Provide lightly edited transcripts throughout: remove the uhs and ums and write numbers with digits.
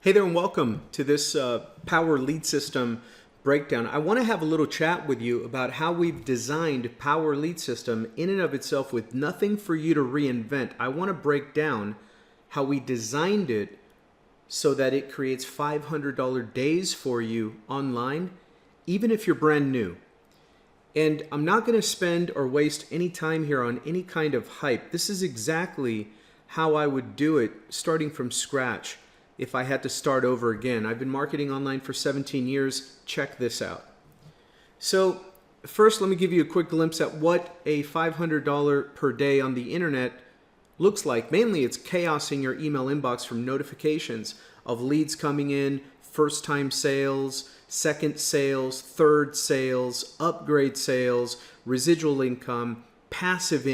Hey there and welcome to this Power Lead System breakdown. I want to have a little chat with you about how we've designed Power Lead System in and of itself with nothing for you to reinvent. I want to break down how we designed it so that it creates $500 days for you online, even if you're brand new. And I'm not going to spend or waste any time here on any kind of hype. This is exactly how I would do it starting from scratch. If I had to start over again. I've been marketing online for 17 years. Check this out. So first, let me give you a quick glimpse at what a $500 per day on the internet looks like. Mainly, it's chaos in your email inbox from notifications of leads coming in, first-time sales, second sales, third sales, upgrade sales, residual income, passive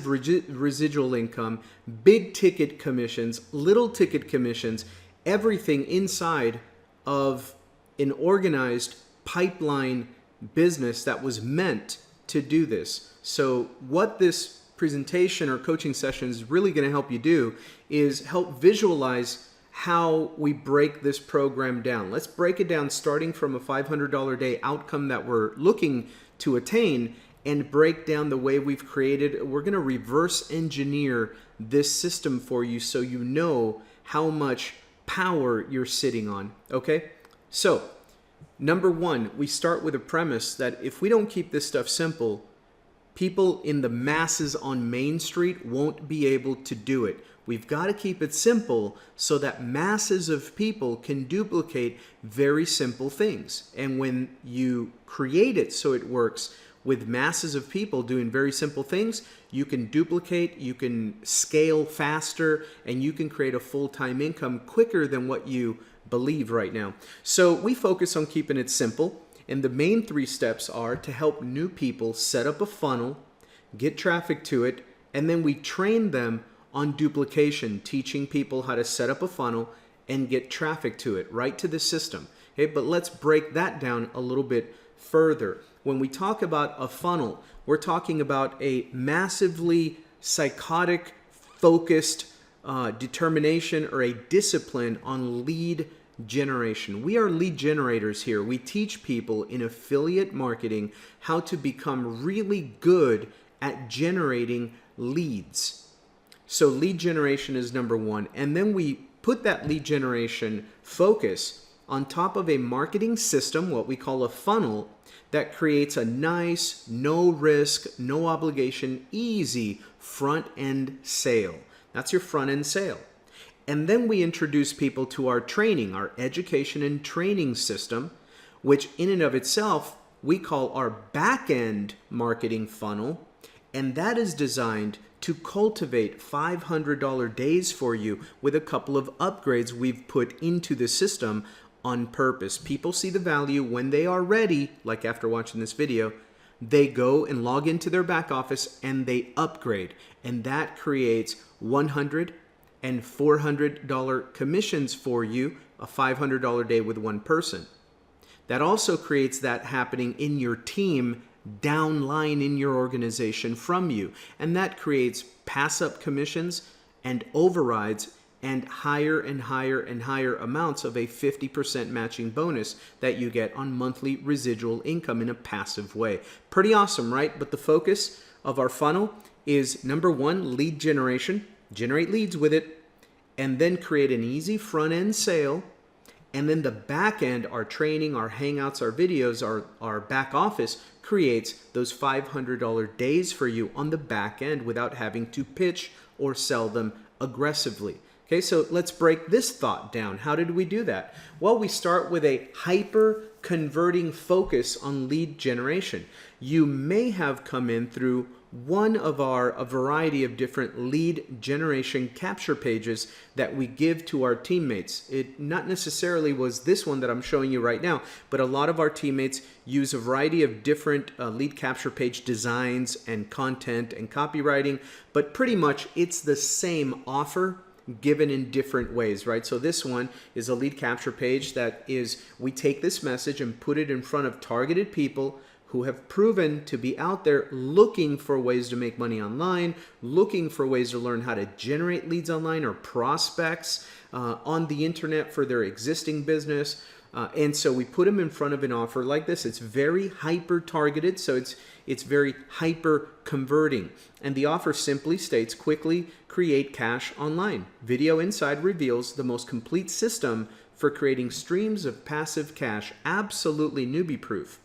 residual income, big ticket commissions, little ticket commissions, everything inside of an organized pipeline business that was meant to do this. So what this presentation or coaching session is really going to help you do is help visualize how we break this program down. Let's break it down starting from a $500 a day outcome that we're looking to attain and break down the way we've created. We're going to reverse engineer this system for you so you know how much power you're sitting on, okay? So, number one, we start with a premise that if we don't keep this stuff simple, people in the masses on Main Street won't be able to do it. We've got to keep it simple so that masses of people can duplicate very simple things. And when you create it so it works with masses of people doing very simple things, you can duplicate, you can scale faster, and you can create a full-time income quicker than what you believe right now. So we focus on keeping it simple, and the main 3 steps are to help new people set up a funnel, get traffic to it, and then we train them on duplication, teaching people how to set up a funnel and get traffic to it, right to the system. Okay, but let's break that down a little bit further. When we talk about a funnel, we're talking about a massively psychotic, focused determination or a discipline on lead generation. We are lead generators here. We teach people in affiliate marketing how to become really good at generating leads. So lead generation is number 1. And then we put that lead generation focus on top of a marketing system, what we call a funnel, that creates a nice, no risk, no obligation, easy front-end sale. That's your front-end sale. And then we introduce people to our training, our education and training system, which in and of itself, we call our back-end marketing funnel. And that is designed to cultivate $500 days for you with a couple of upgrades we've put into the system on purpose. People see the value when they are ready, like after watching this video, they go and log into their back office and they upgrade. And that creates $100 and $400 commissions for you, a $500 day with one person. That also creates that happening in your team downline in your organization from you. And that creates PASSUP commissions and overrides and higher and higher and higher amounts of a 50% matching bonus that you get on monthly residual income in a passive way. Pretty awesome, right? But the focus of our funnel is number 1, lead generation, generate leads with it, and then create an easy front-end sale. And then the back end, our training, our hangouts, our videos, our back office creates those $500 days for you on the back end without having to pitch or sell them aggressively. Okay, so let's break this thought down. How did we do that? Well, we start with a hyper-converting focus on lead generation. You may have come in through one of a variety of different lead generation capture pages that we give to our teammates. It not necessarily was this one that I'm showing you right now, but a lot of our teammates use a variety of different lead capture page designs and content and copywriting, but pretty much it's the same offer given in different ways, right? So this one is a lead capture page that is, we take this message and put it in front of targeted people who have proven to be out there looking for ways to make money online, looking for ways to learn how to generate leads online or prospects on the internet for their existing business. And so we put them in front of an offer like this. It's very hyper targeted, so it's very hyper converting. And the offer simply states, quickly create cash online. Video Inside reveals the most complete system for creating streams of passive cash, absolutely newbie proof.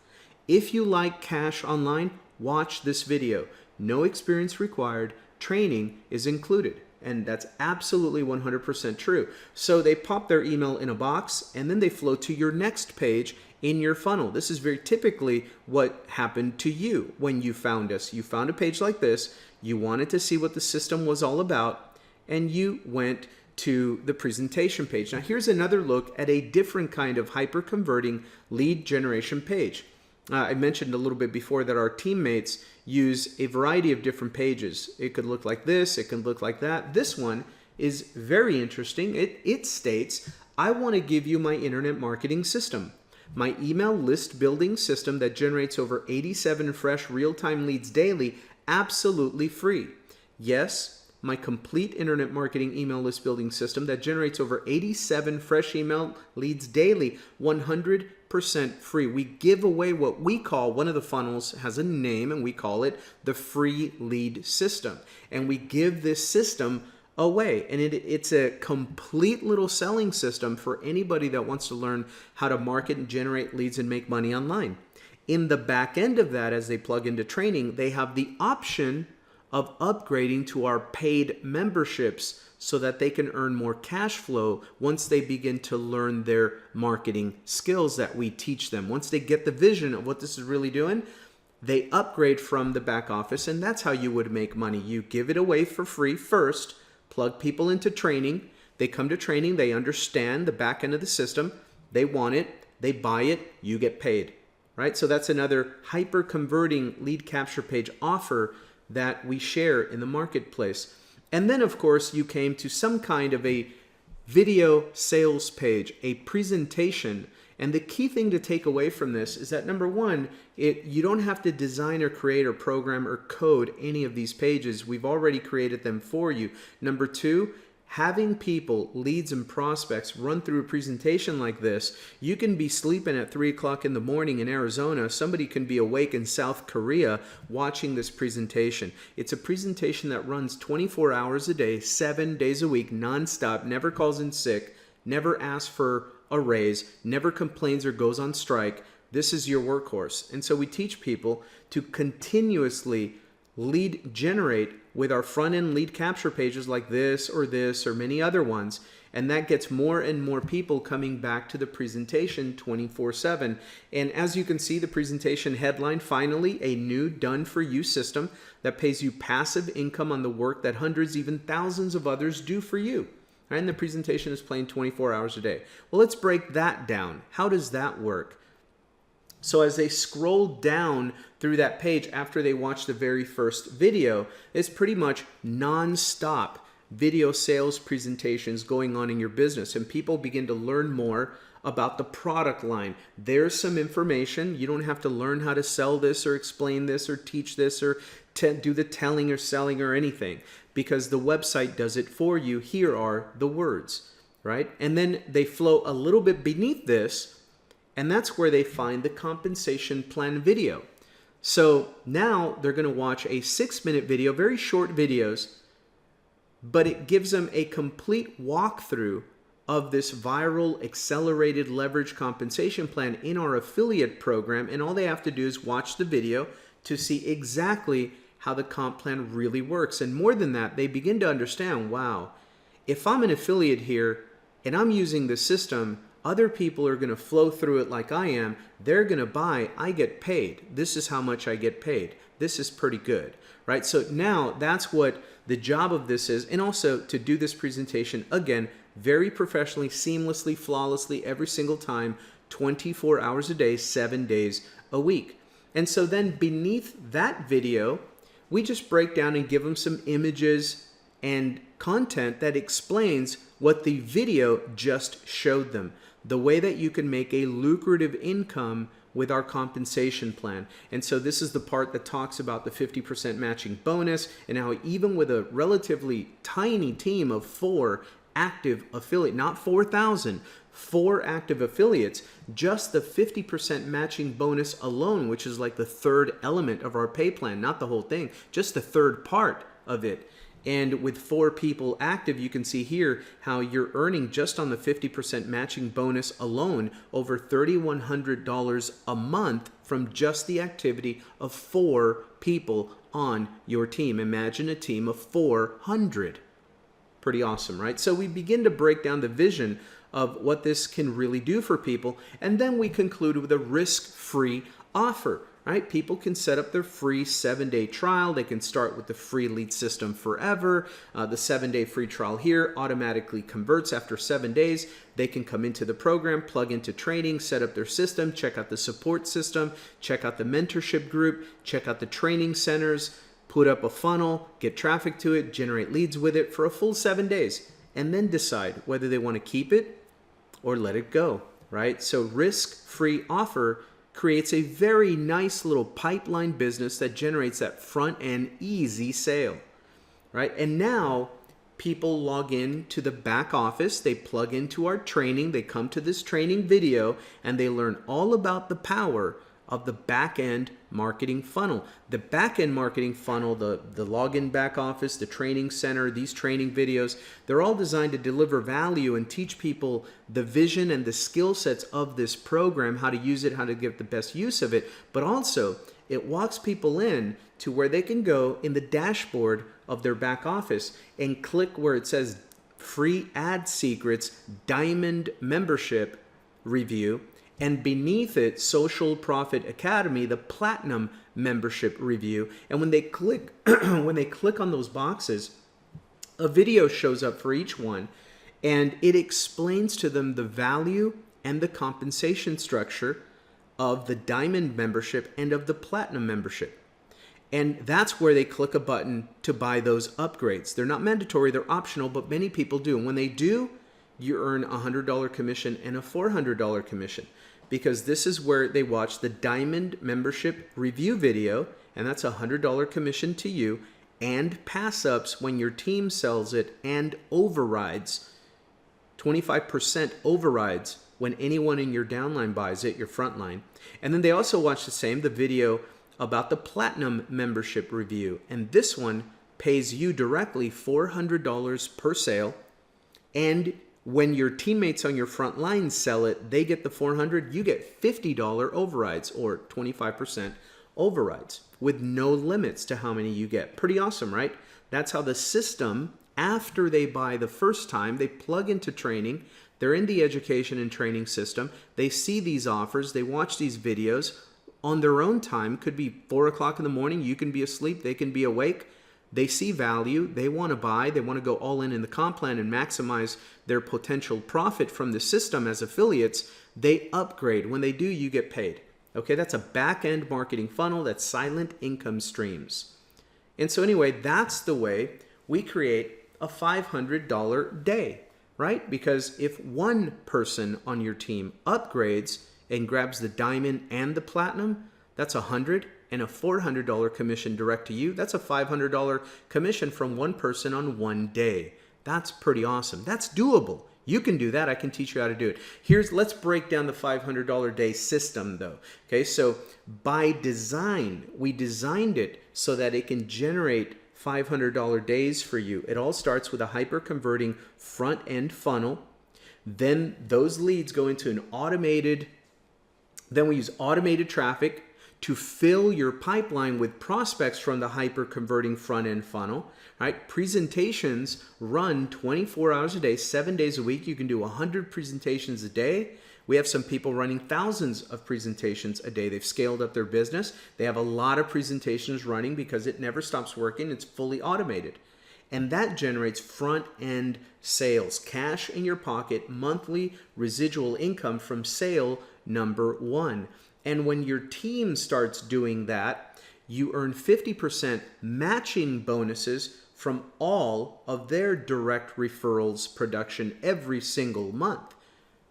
If you like cash online, watch this video. No experience required. Training is included. And that's absolutely 100% true. So they pop their email in a box and then they flow to your next page in your funnel. This is very typically what happened to you when you found us. You found a page like this, you wanted to see what the system was all about, and you went to the presentation page. Now here's another look at a different kind of hyper-converting lead generation page. I mentioned a little bit before that our teammates use a variety of different pages. It could look like this, it can look like that. This one is very interesting. It states, I want to give you my internet marketing system, my email list building system that generates over 87 fresh real-time leads daily, absolutely free. Yes, my complete internet marketing email list building system that generates over 87 fresh email leads daily, 100% free. We give away what we call, one of the funnels has a name, and we call it the free lead system. And we give this system away. And it's a complete little selling system for anybody that wants to learn how to market and generate leads and make money online. In the back end of that, as they plug into training, they have the option of upgrading to our paid memberships so that they can earn more cash flow once they begin to learn their marketing skills that we teach them. Once they get the vision of what this is really doing, they upgrade from the back office, and that's how you would make money. You give it away for free first, plug people into training, they come to training, they understand the back end of the system, they want it, they buy it, you get paid, right? So that's another hyper converting lead capture page offer that we share in the marketplace. And then of course you came to some kind of a video sales page, a presentation. And the key thing to take away from this is that number one, you don't have to design or create or program or code any of these pages. We've already created them for you. Number two, having people, leads and prospects run through a presentation like this, you can be sleeping at 3 o'clock in the morning in Arizona. Somebody can be awake in South Korea watching this presentation. It's a presentation that runs 24 hours a day, 7 days a week, nonstop, never calls in sick, never asks for a raise, never complains or goes on strike. This is your workhorse. And so we teach people to continuously lead generate with our front-end lead capture pages like this or many other ones. And that gets more and more people coming back to the presentation 24/7. And as you can see, the presentation headline, finally, a new done-for-you system that pays you passive income on the work that hundreds, even thousands of others do for you. And the presentation is playing 24 hours a day. Well, let's break that down. How does that work? So as they scroll down through that page after they watch the very first video, it's pretty much non-stop video sales presentations going on in your business, and people begin to learn more about the product line. There's some information. You don't have to learn how to sell this or explain this or teach this or do the telling or selling or anything, because the website does it for you. Here are the words, right? And then they flow a little bit beneath this, and that's where they find the compensation plan video. So now they're going to watch a 6-minute video, very short videos, but it gives them a complete walkthrough of this viral accelerated leverage compensation plan in our affiliate program. And all they have to do is watch the video to see exactly how the comp plan really works. And more than that, they begin to understand, wow, if I'm an affiliate here and I'm using the system, other people are going to flow through it like I am. They're going to buy. I get paid. This is how much I get paid. This is pretty good, right? So now that's what the job of this is. And also to do this presentation, again, very professionally, seamlessly, flawlessly, every single time, 24 hours a day, 7 days a week. And so then beneath that video, we just break down and give them some images and content that explains what the video just showed them. The way that you can make a lucrative income with our compensation plan. And so this is the part that talks about the 50% matching bonus and how even with a relatively tiny team of 4 active affiliate, not 4,000, 4 active affiliates, just the 50% matching bonus alone, which is like the third element of our pay plan, not the whole thing, just the third part of it. And with 4 people active, you can see here how you're earning just on the 50% matching bonus alone over $3,100 a month from just the activity of 4 people on your team. Imagine a team of 400. Pretty awesome, right? So we begin to break down the vision of what this can really do for people, and then we conclude with a risk-free offer. Right? People can set up their free 7-day trial. They can start with the free lead system forever. The 7-day free trial here automatically converts after 7 days. They can come into the program, plug into training, set up their system, check out the support system, check out the mentorship group, check out the training centers, put up a funnel, get traffic to it, generate leads with it for a full 7 days, and then decide whether they want to keep it or let it go, right? So risk-free offer creates a very nice little pipeline business that generates that front end easy sale, right? And now people log in to the back office, they plug into our training, they come to this training video, and they learn all about the power of the back end marketing funnel. The back end marketing funnel, the login back office, the training center, these training videos, they're all designed to deliver value and teach people the vision and the skill sets of this program, how to use it, how to get the best use of it. But also, it walks people in to where they can go in the dashboard of their back office and click where it says Free Ad Secrets Diamond Membership Review, and beneath it, Social Profit Academy, the Platinum Membership Review. And when they click, when they click on those boxes, a video shows up for each one, and it explains to them the value and the compensation structure of the Diamond membership and of the Platinum membership. And that's where they click a button to buy those upgrades. They're not mandatory, they're optional, but many people do. And when they do, you earn a $100 commission and a $400 commission, because this is where they watch the Diamond membership review video, and that's a $100 commission to you, and pass-ups when your team sells it, and overrides, 25% overrides when anyone in your downline buys it, your frontline. And then they also watch the video about the Platinum membership review, and this one pays you directly $400 per sale, and when your teammates on your front line sell it, they get the $400, you get $50 overrides or 25% overrides with no limits to how many you get. Pretty awesome, right? That's how the system, after they buy the first time, they plug into training, they're in the education and training system, they see these offers, they watch these videos on their own time. Could be 4 o'clock in the morning, you can be asleep, they can be awake. They see value, they want to buy, they want to go all in the comp plan and maximize their potential profit from the system as affiliates. They upgrade. When they do, you get paid. Okay, that's a back-end marketing funnel. That's silent income streams. And so anyway, that's the way we create a $500 day, right? Because if one person on your team upgrades and grabs the Diamond and the Platinum, that's $100. And a $400 commission direct to you, that's a $500 commission from one person on one day. That's pretty awesome. That's doable. You can do that. I can teach you how to do it. Let's break down the $500 day system though. Okay, so by design, we designed it so that it can generate $500 days for you. It all starts with a hyper-converting front-end funnel. Then those leads go into an automated, then we use automated traffic to fill your pipeline with prospects from the hyper-converting front-end funnel, right? Presentations run 24 hours a day, 7 days a week. You can do 100 presentations a day. We have some people running thousands of presentations a day. They've scaled up their business. They have a lot of presentations running because it never stops working. It's fully automated. And that generates front-end sales, cash in your pocket, monthly residual income from sale number one. And when your team starts doing that, you earn 50% matching bonuses from all of their direct referrals production every single month.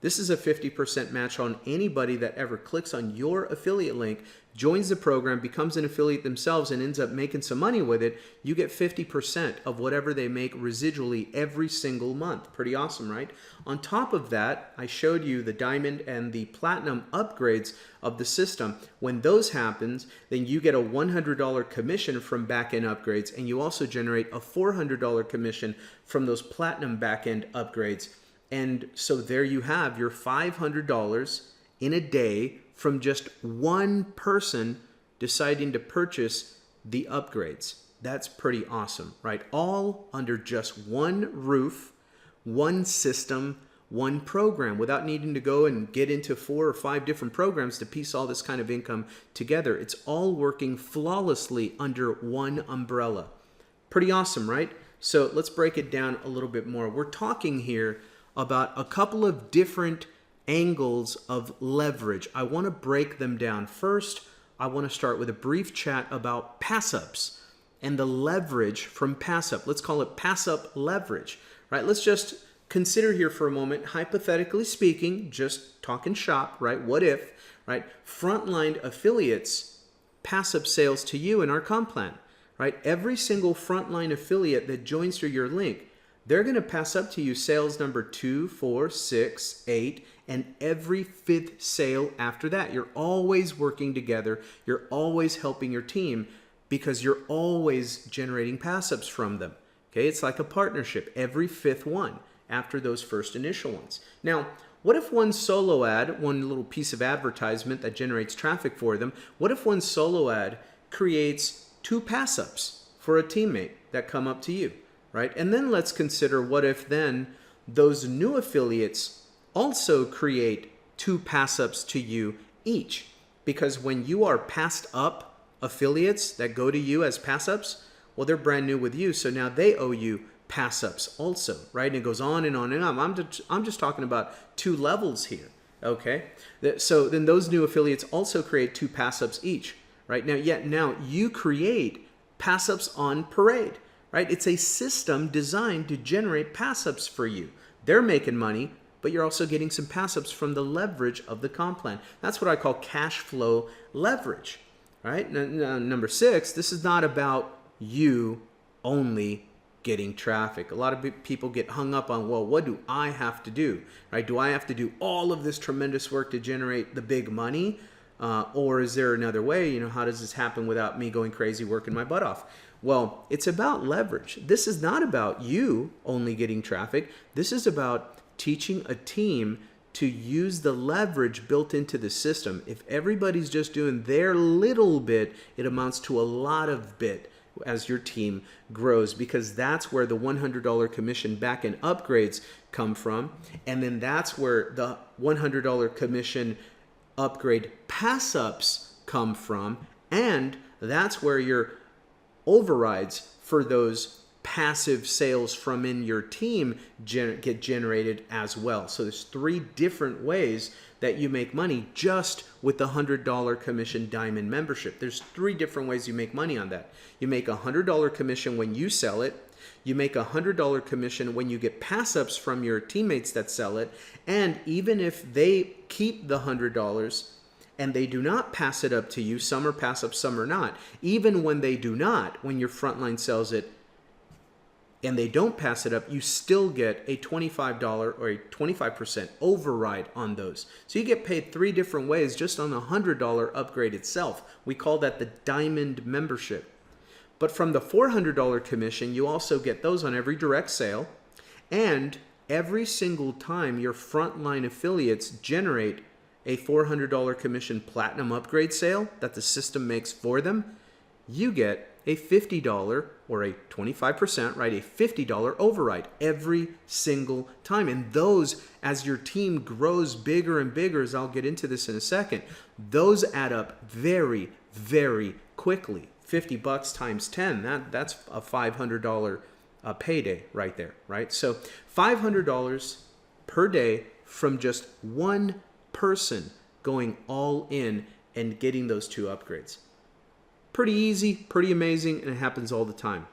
This is a 50% match on anybody that ever clicks on your affiliate link, joins the program, becomes an affiliate themselves, and ends up making some money with it. You get 50% of whatever they make residually every single month. Pretty awesome, right? On top of that, I showed you the diamond and the platinum upgrades of the system. When those happens, then you get a $100 commission from back-end upgrades, and you also generate a $400 commission from those platinum back-end upgrades. And so there you have your $500 in a day from just one person deciding to purchase the upgrades. That's pretty awesome, right? All under just one roof, one system, one program, without needing to go and get into 4 or 5 different programs to piece all this kind of income together. It's all working flawlessly under one umbrella. Pretty awesome, right? So let's break it down a little bit more. We're talking here about a couple of different angles of leverage. I want to break them down. First, I want to start with a brief chat about PASSUPs and the leverage from PASSUP. Let's call it PASSUP leverage, right? Let's just consider here for a moment, hypothetically speaking, just talking shop, right? What if, right? Frontline affiliates PASSUP sales to you in our comp plan, right? Every single frontline affiliate that joins through your link, they're going to pass up to you sales number 2, 4, 6, 8, and every 5th sale after that. You're always working together. You're always helping your team because you're always generating pass-ups from them. Okay, it's like a partnership. Every 5th one after those first initial ones. Now, what if one solo ad, one little piece of advertisement that generates traffic for them, what if one solo ad creates 2 pass-ups for a teammate that come up to you? Right? And then let's consider what if then those new affiliates also create 2 pass-ups to you each. Because when you are passed up affiliates that go to you as pass-ups, well, they're brand new with you, so now they owe you pass-ups also, right? And it goes on and on and on. I'm just talking about 2 levels here, okay? So then those new affiliates also create 2 pass-ups each, right? Now you create pass-ups on parade. Right? It's a system designed to generate pass-ups for you. They're making money, but you're also getting some pass-ups from the leverage of the comp plan. That's what I call cash flow leverage. Right? Now, number 6, this is not about you only getting traffic. A lot of people get hung up on, well, what do I have to do? Right? Do I have to do all of this tremendous work to generate the big money? Or is there another way? You know, how does this happen without me going crazy working my butt off? Well, it's about leverage. This is not about you only getting traffic. This is about teaching a team to use the leverage built into the system. If everybody's just doing their little bit, it amounts to a lot of bit as your team grows, because that's where the $100 commission back in upgrades come from. And then that's where the $100 commission upgrade pass-ups come from. And that's where your overrides for those passive sales from in your team get generated as well. So there's 3 different ways that you make money just with the $100 commission diamond membership. There's 3 different ways you make money on that. You make a $100 commission when you sell it. You make a $100 commission when you get pass-ups from your teammates that sell it. And even if they keep the $100 and they do not pass it up to you, some are pass-ups, some are not. Even when they do not, when your frontline sells it and they don't pass it up, you still get a $25 or a 25% override on those. So you get paid 3 different ways just on the $100 upgrade itself. We call that the diamond membership. But from the $400 commission, you also get those on every direct sale. And every single time your frontline affiliates generate a $400 commission platinum upgrade sale that the system makes for them, you get a $50 or a 25%, right? A $50 override every single time. And those, as your team grows bigger and bigger, as I'll get into this in a second, those add up very, very quickly. $50 times 10, that's a $500 payday right there, right? So $500 per day from just one person going all in and getting those 2 upgrades. Pretty easy, pretty amazing, and it happens all the time.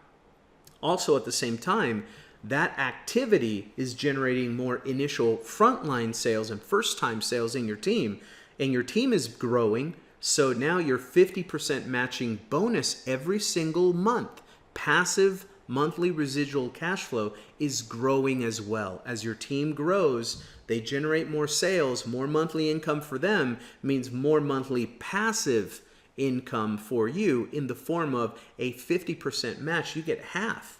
Also, at the same time, that activity is generating more initial frontline sales and first-time sales in your team, and your team is growing. So now your 50% matching bonus every single month, passive monthly residual cash flow, is growing as well. As your team grows, they generate more sales, more monthly income for them means more monthly passive income for you in the form of a 50% match. You get half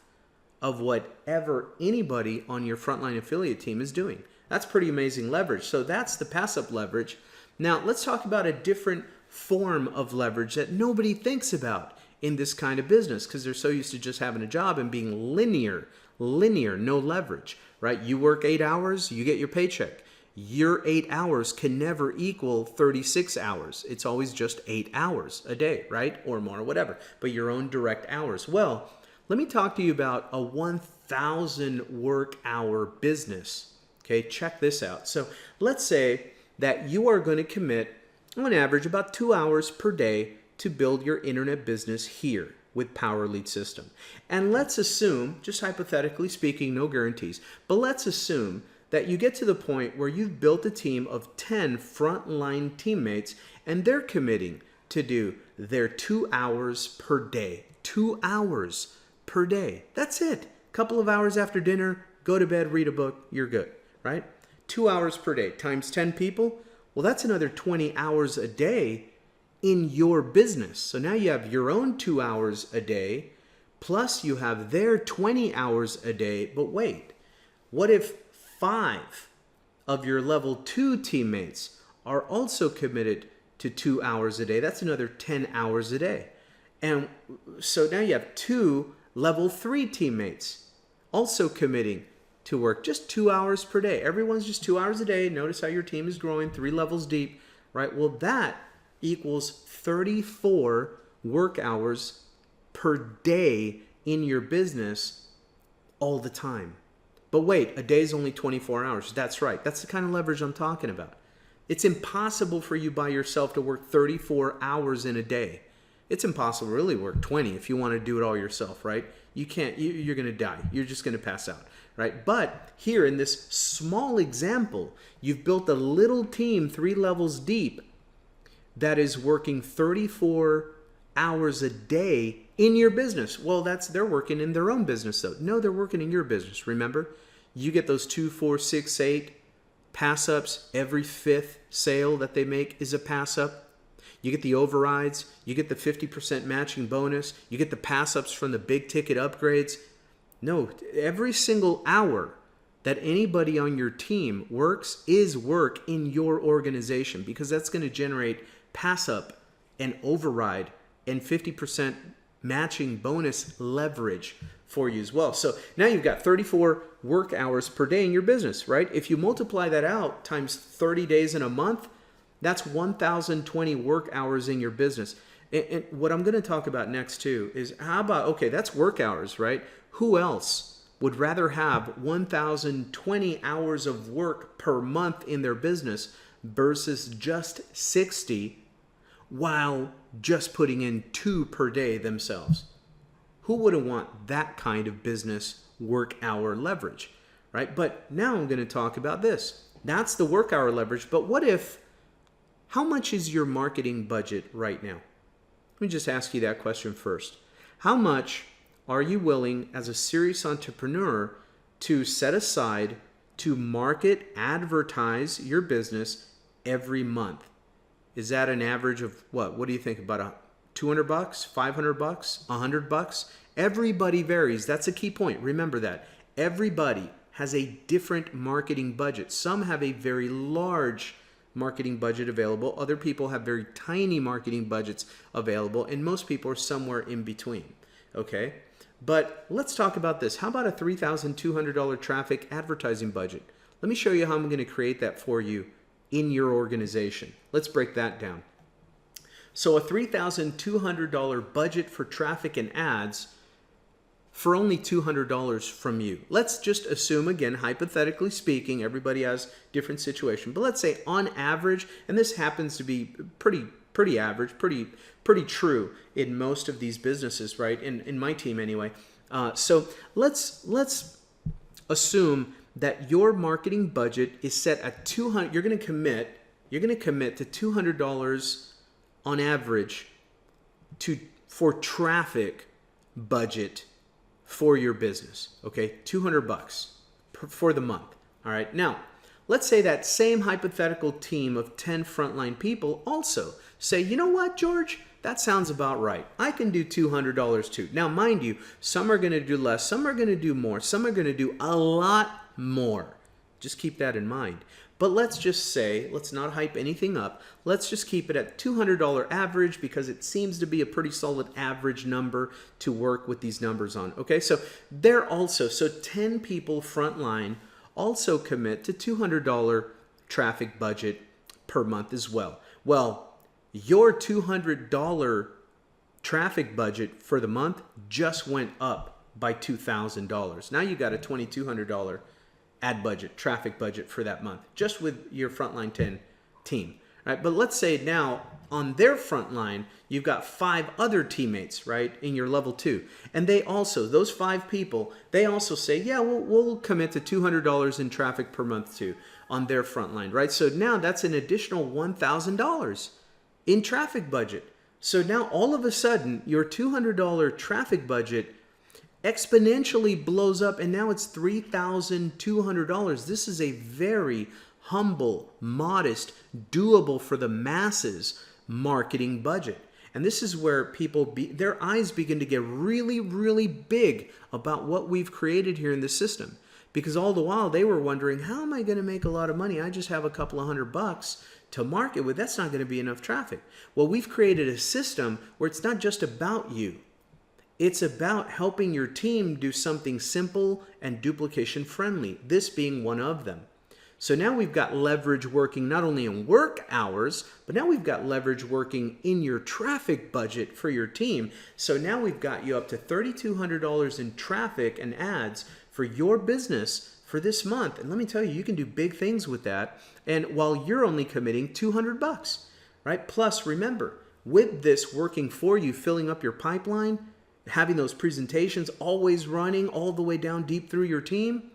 of whatever anybody on your frontline affiliate team is doing. That's pretty amazing leverage. So that's the PASSUP leverage. Now let's talk about a different form of leverage that nobody thinks about in this kind of business because they're so used to just having a job and being linear, no leverage, right? You work 8 hours, you get your paycheck. Your 8 hours can never equal 36 hours. It's always just 8 hours a day, right? Or more, whatever, but your own direct hours. Well, let me talk to you about a 1,000 work hour business. Okay, check this out. So let's say that you are going to commit on average about 2 hours per day to build your internet business here with Power Lead System. And let's assume, just hypothetically speaking, no guarantees, but let's assume that you get to the point where you've built a team of 10 frontline teammates and they're committing to do their 2 hours per day. 2 hours per day. That's it. A couple of hours after dinner, go to bed, read a book, you're good, right? 2 hours per day times 10 people. Well, that's another 20 hours a day in your business. So now you have your own 2 hours a day, plus you have their 20 hours a day. But wait, what if 5 of your level 2 teammates are also committed to 2 hours a day? That's another 10 hours a day. And so now you have 2 level 3 teammates also committing to work just 2 hours per day. Everyone's just 2 hours a day. Notice how your team is growing 3 levels deep, right? Well, that equals 34 work hours per day in your business all the time. But wait, a day is only 24 hours. That's right. That's the kind of leverage I'm talking about. It's impossible for you by yourself to work 34 hours in a day. It's impossible to really work 20 if you want to do it all yourself, right? You can't, you're going to die. You're just going to pass out, right? But here in this small example, you've built a little team 3 levels deep that is working 34 hours a day in your business. Well, they're working in their own business though. No, they're working in your business. Remember, you get those 2, 4, 6, 8 pass-ups. Every 5th sale that they make is a pass-up. You get the overrides. You get the 50% matching bonus. You get the pass-ups from the big ticket upgrades. No, every single hour that anybody on your team works is work in your organization because that's going to generate pass-up and override and 50% matching bonus leverage for you as well. So now you've got 34 work hours per day in your business, right? If you multiply that out times 30 days in a month, that's 1,020 work hours in your business. And what I'm going to talk about next too is how about, okay, that's work hours, right? Who else would rather have 1,020 hours of work per month in their business versus just 60 while just putting in 2 per day themselves? Who wouldn't want that kind of business work hour leverage, right? But now I'm going to talk about this. That's the work hour leverage. But what if, how much is your marketing budget right now? Let me just ask you that question first. How much are you willing as a serious entrepreneur to set aside to market, advertise your business every month? Is that an average of what? What do you think? About $200, $500, $100? Everybody varies. That's a key point. Remember that. Everybody has a different marketing budget. Some have a very large marketing budget available. Other people have very tiny marketing budgets available. And most people are somewhere in between. Okay? But let's talk about this. How about a $3,200 traffic advertising budget? Let me show you how I'm going to create that for you in your organization. Let's break that down. So a $3,200 budget for traffic and ads for only $200 from you. Let's just assume, again, hypothetically speaking, everybody has different situation, but let's say on average, and this happens to be pretty average, pretty true in most of these businesses, right? In my team anyway. So let's assume that your marketing budget is set at 200. You're going to commit to $200 on average for traffic budget for your business. Okay, $200 for the month. All right. Now, let's say that same hypothetical team of 10 frontline people also say, you know what, George? That sounds about right. I can do $200 too. Now, mind you, some are going to do less, some are going to do more, some are going to do a lot more. Just keep that in mind. But let's just say, let's not hype anything up. Let's just keep it at $200 average because it seems to be a pretty solid average number to work with these numbers on. Okay, so 10 people frontline also commit to $200 traffic budget per month as well. Well, your $200 traffic budget for the month just went up by $2,000. Now you got a $2,200 ad budget, traffic budget for that month, just with your frontline 10 team. Right? But let's say now on their front line, you've got 5 other teammates, right, in your level 2. And they also, those 5 people, they also say, yeah, we'll commit to $200 in traffic per month too on their front line, right? So now that's an additional $1,000 in traffic budget. So now all of a sudden, your $200 traffic budget exponentially blows up, and now it's $3,200. This is a very humble, modest, doable for the masses marketing budget. And this is where their eyes begin to get really, really big about what we've created here in the system. Because all the while they were wondering, how am I going to make a lot of money? I just have a couple of $100 to market with. That's not going to be enough traffic. Well, we've created a system where it's not just about you. It's about helping your team do something simple and duplication friendly, this being one of them. So now we've got leverage working not only in work hours, but now we've got leverage working in your traffic budget for your team. So now we've got you up to $3,200 in traffic and ads for your business for this month. And let me tell you, you can do big things with that. And while you're only committing $200, right? Plus, remember, with this working for you, filling up your pipeline, having those presentations always running all the way down deep through your team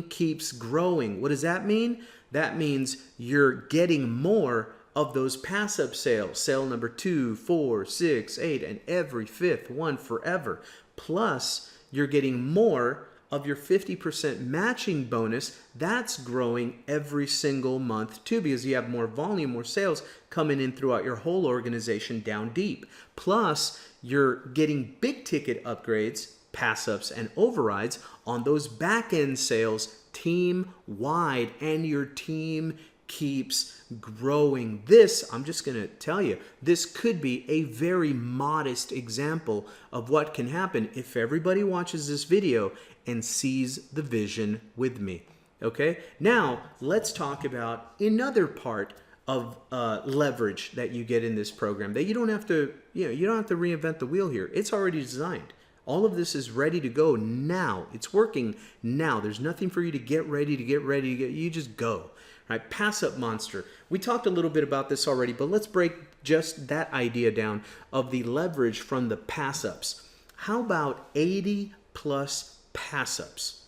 keeps growing. What does that mean? That means you're getting more of those PASSUP sales, sale number 2, 4, 6, 8, and every 5th one forever. Plus, you're getting more of your 50% matching bonus. That's growing every single month too, because you have more volume, more sales coming in throughout your whole organization down deep. Plus, you're getting big ticket upgrades, pass-ups, and overrides on those back-end sales team-wide, and your team keeps growing. This, I'm just going to tell you, this could be a very modest example of what can happen if everybody watches this video and sees the vision with me. Okay? Now, let's talk about another part of leverage that you get in this program that you don't have to, you don't have to reinvent the wheel here. It's already designed. All of this is ready to go now. It's working now. There's nothing for you to get ready. You just go. Right? PASSUP monster. We talked a little bit about this already, but let's break just that idea down of the leverage from the PASSUPs. How about 80 plus PASSUPs?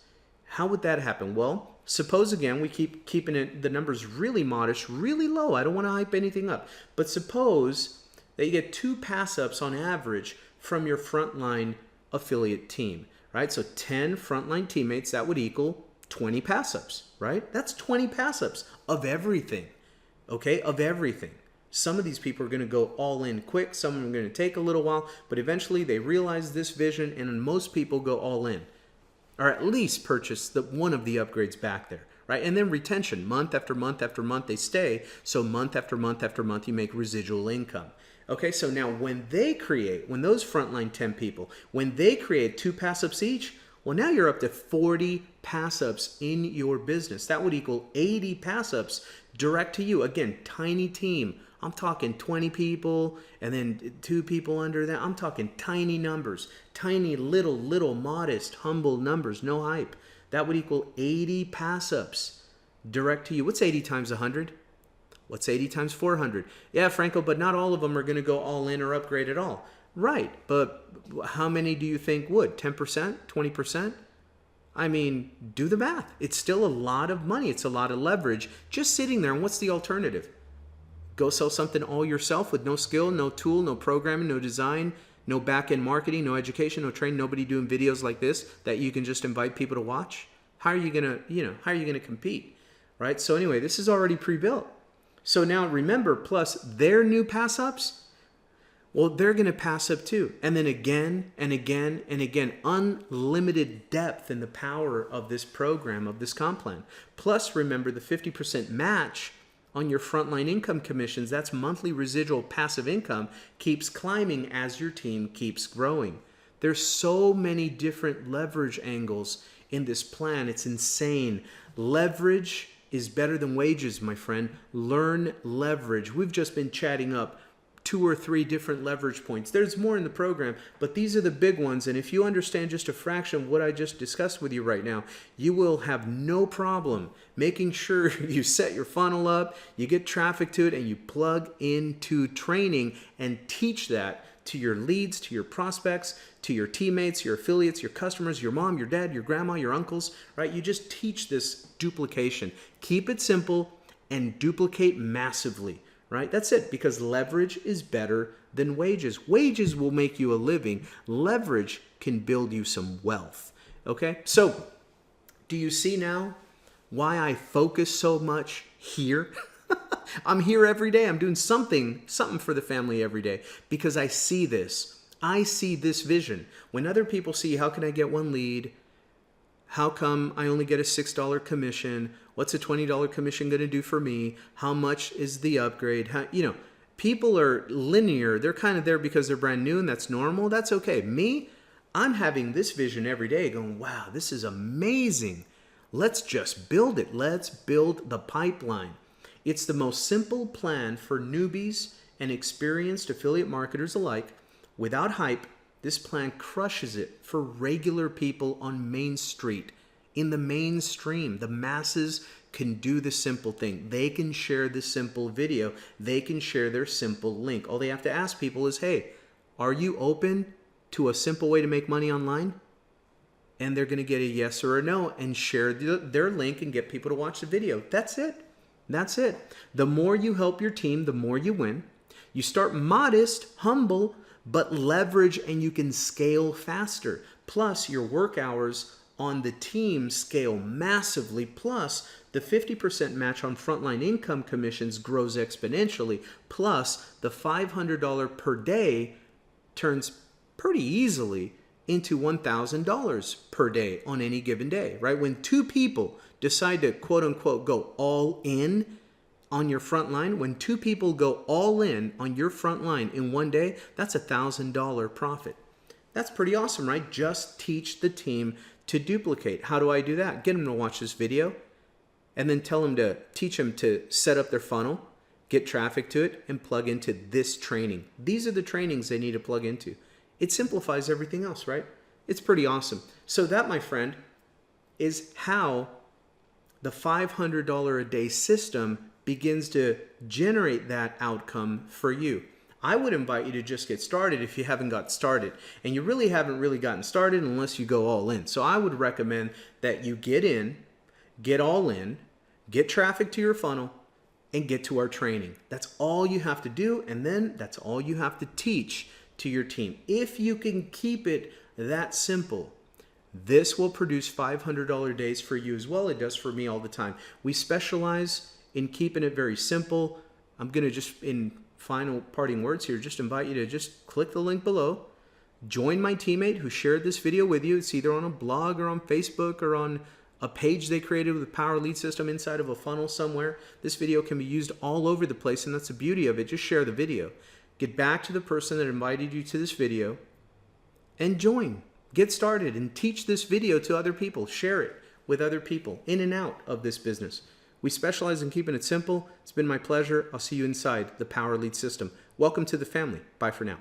How would that happen? Well, suppose again we keep keeping the numbers really modest, really low. I don't want to hype anything up. But suppose that you get 2 PASSUPs on average from your frontline affiliate team, right? So 10 frontline teammates, that would equal 20 PASSUPs, right? That's 20 PASSUPs of everything, okay? Of everything. Some of these people are going to go all in quick. Some of them are going to take a little while, but eventually they realize this vision, and most people go all in, or at least purchase one of the upgrades back there, right? And then retention, month after month after month, they stay. So month after month after month, you make residual income. Okay, so now when those frontline 10 people, when they create 2 PASSUPs each, well, now you're up to 40 PASSUPs in your business. That would equal 80 PASSUPs direct to you. Again, tiny team. I'm talking 20 people and then 2 people under that. I'm talking tiny numbers, tiny little modest, humble numbers, no hype. That would equal 80 PASSUPs direct to you. What's 80 times 100? What's 80 times 400? Yeah, Franco, but not all of them are going to go all in or upgrade at all. Right, but how many do you think would? 10%? 20%? I mean, do the math. It's still a lot of money. It's a lot of leverage just sitting there. And what's the alternative? Go sell something all yourself with no skill, no tool, no programming, no design, no back-end marketing, no education, no training, nobody doing videos like this that you can just invite people to watch. How are you going to, how are you going to compete? Right? So anyway, this is already pre-built. So now remember, plus their new pass-ups, well, they're going to pass up too. And then again and again and again, unlimited depth in the power of this program, of this comp plan. Plus, remember the 50% match on your frontline income commissions. That's monthly residual passive income, keeps climbing as your team keeps growing. There's so many different leverage angles in this plan. It's insane. Leverage is better than wages, my friend. Learn leverage. We've just been chatting up 2 or 3 different leverage points. There's more in the program, but these are the big ones. And if you understand just a fraction of what I just discussed with you right now, you will have no problem making sure you set your funnel up, you get traffic to it, and you plug into training and teach that to your leads, to your prospects, to your teammates, your affiliates, your customers, your mom, your dad, your grandma, your uncles, right? You just teach this duplication. Keep it simple and duplicate massively. Right? That's it, because leverage is better than wages. Wages will make you a living. Leverage can build you some wealth. Okay? So, do you see now why I focus so much here? I'm here every day. I'm doing something for the family every day because I see this. I see this vision. When other people see, how can I get one lead? How come I only get a $6 commission? What's a $20 commission going to do for me? How much is the upgrade? People are linear. They're kind of there because they're brand new, and that's normal. That's okay. Me, I'm having this vision every day going, wow, this is amazing. Let's just build it. Let's build the pipeline. It's the most simple plan for newbies and experienced affiliate marketers alike. Without hype, this plan crushes it for regular people on Main Street. In the mainstream, the masses can do the simple thing. They can share the simple video. They can share their simple link. All they have to ask people is, hey, are you open to a simple way to make money online? And they're going to get a yes or a no and share their link and get people to watch the video. That's it. That's it. The more you help your team, the more you win. You start modest, humble, but leverage, and you can scale faster. Plus, your work hours on the team scale massively. Plus, the 50% match on frontline income commissions grows exponentially. Plus, the $500 per day turns pretty easily into $1,000 per day on any given day, right? When 2 people decide to quote unquote go all in on your front line, when 2 people go all in on your front line in one day, that's $1,000 profit. That's pretty awesome, right? Just teach the team to duplicate. How do I do that? Get them to watch this video and then teach them to set up their funnel, get traffic to it, and plug into this training. These are the trainings they need to plug into. It simplifies everything else, right? It's pretty awesome. So that, my friend, is how the $500 a day system begins to generate that outcome for you. I would invite you to just get started if you haven't got started. And you really haven't gotten started unless you go all in. So I would recommend that you get all in, get traffic to your funnel, and get to our training. That's all you have to do, and then that's all you have to teach to your team. If you can keep it that simple, this will produce $500 days for you as well. It does for me all the time. We specialize in keeping it very simple. I'm going to just, in final parting words here, just invite you to just click the link below. Join my teammate who shared this video with you. It's either on a blog or on Facebook or on a page they created with a power lead system inside of a funnel somewhere. This video can be used all over the place, and that's the beauty of it. Just share the video. Get back to the person that invited you to this video and join. Get started and teach this video to other people. Share it with other people in and out of this business. We specialize in keeping it simple. It's been my pleasure. I'll see you inside the Power Lead system. Welcome to the family. Bye for now.